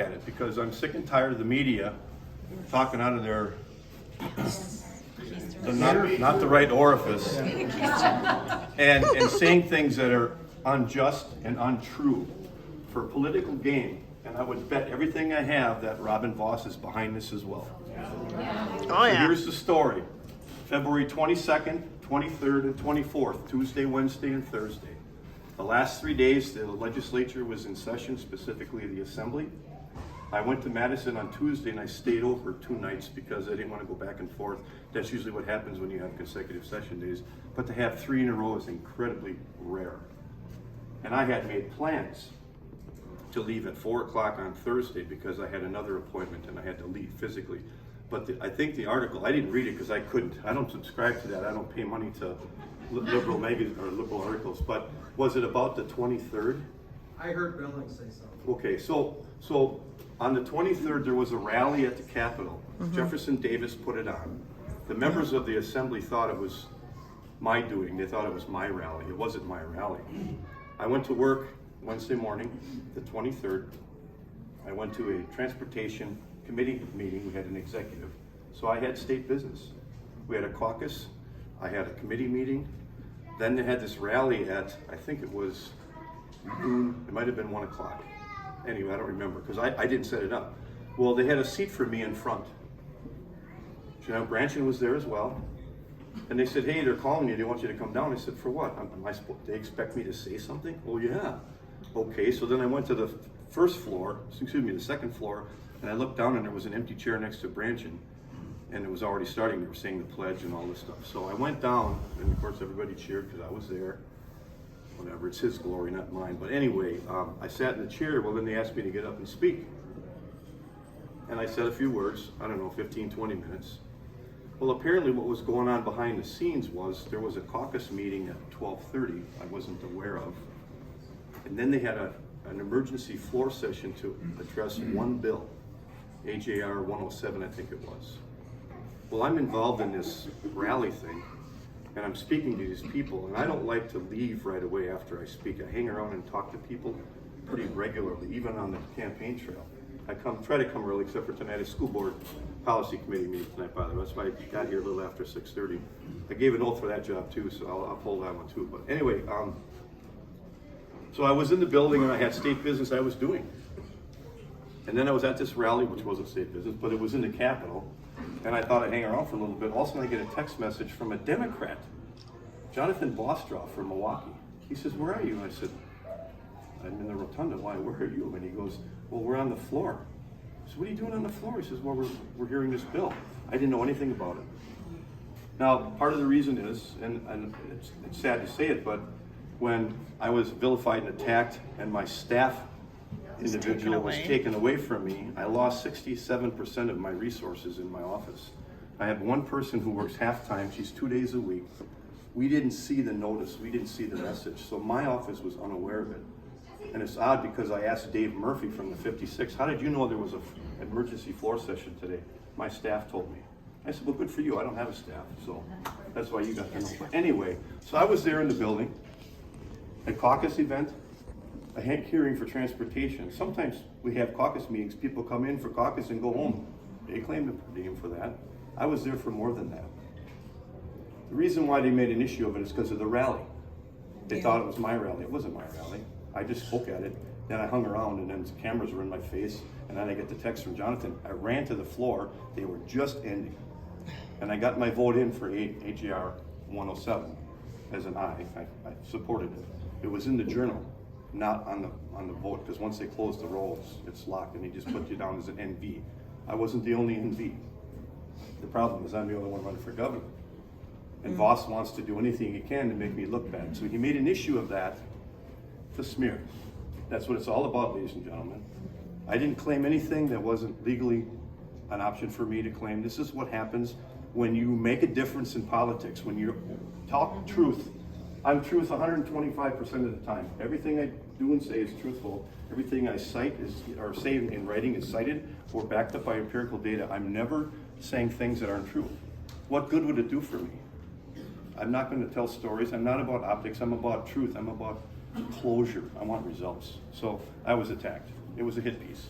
at it because I'm sick and tired of the media talking out of their not the right orifice and saying things that are unjust and untrue for political gain. And I would bet everything I have that Robin Voss is behind this as well. Oh, So yeah. here's the story. February 22nd, 23rd, and 24th, Tuesday, Wednesday, and Thursday. The last 3 days, the legislature was in session, specifically the assembly. I went to Madison on Tuesday and I stayed over 2 nights because I didn't want to go back and forth. That's usually what happens when you have consecutive session days. But to have 3 in a row is incredibly rare. And I had made plans to leave at 4 o'clock on Thursday because I had another appointment and I had to leave physically. But I think the article, I didn't read it because I couldn't. I don't subscribe to that. I don't pay money to liberal magazines or liberal articles. But was it about the 23rd? I heard Billings say something. Okay, so on the 23rd, there was a rally at the Capitol. Jefferson Davis put it on. The members of the assembly thought it was my doing. They thought it was my rally. It wasn't my rally. I went to work Wednesday morning, the 23rd. I went to a transportation committee meeting. We had an executive. So I had state business. We had a caucus. I had a committee meeting. Then they had this rally at, I think it was noon. It might have been 1 o'clock. Anyway, I don't remember because I didn't set it up. Well, they had a seat for me in front. Janelle Branchen was there as well. And they said, hey, they're calling you. They want you to come down. I said, for what? They expect me to say something? Oh, yeah. Okay, so then I went to the the second floor, and I looked down and there was an empty chair next to Branchen. And it was already starting. They were saying the pledge and all this stuff. So I went down, and of course everybody cheered because I was there. Whatever, it's his glory, not mine. But anyway, I sat in the chair. Well, then they asked me to get up and speak. And I said a few words, I don't know, 15, 20 minutes. Well, apparently what was going on behind the scenes was there was a caucus meeting at 12:30 I wasn't aware of. And then they had an emergency floor session to address one bill, AJR 107, I think it was. Well, I'm involved in this rally thing, and I'm speaking to these people, and I don't like to leave right away after I speak. I hang around and talk to people pretty regularly, even on the campaign trail. I try to come early, except for tonight, a school board policy committee meeting tonight, by the way. That's why I got here a little after 6:30. I gave an oath for that job too, so I'll hold that one too. But anyway, so I was in the building and I had state business I was doing. And then I was at this rally, which wasn't state business, but it was in the Capitol. And I thought I'd hang around for a little bit. Also, I get a text message from a Democrat, Jonathan Bostroff from Milwaukee. He says, where are you? I said, I'm in the rotunda. Why, where are you? And he goes, well, we're on the floor. I said, what are you doing on the floor? He says, well, we're hearing this bill. I didn't know anything about it. Now, part of the reason is, and it's sad to say it, but when I was vilified and attacked and my staff individual was taken away from me, I lost 67% of my resources in my office. I have one person who works half-time. She's 2 days a week. We didn't see the notice. We didn't see the message. So my office was unaware of it. And it's odd because I asked Dave Murphy from the 56, how did you know there was an emergency floor session today? My staff told me. I said, well, good for you. I don't have a staff, so that's why you got to know. But anyway, so I was there in the building, a caucus event, a hearing for transportation. Sometimes we have caucus meetings. People come in for caucus and go home. They claim the per diem for that. I was there for more than that. The reason why they made an issue of it is because of the rally. They thought it was my rally. It wasn't my rally. I just spoke at it. Then I hung around, and then the cameras were in my face. And then I get the text from Jonathan. I ran to the floor. They were just ending. And I got my vote in for AJR 107 as an aye. I supported it. It was in the journal, not on the vote, because once they close the rolls, it's locked, and they just put you down as an NV. I wasn't the only NV. The problem is I'm the only one running for governor. And Voss wants to do anything he can to make me look bad. So he made an issue of that to smear. That's what it's all about, ladies and gentlemen. I didn't claim anything that wasn't legally an option for me to claim. This is what happens when you make a difference in politics, when you talk truth. I'm truth 125% of the time. Everything I do and say is truthful. Everything I cite or say in writing is cited or backed up by empirical data. I'm never saying things that aren't true. What good would it do for me? I'm not going to tell stories. I'm not about optics. I'm about truth. I'm about closure. I want results. So I was attacked. It was a hit piece.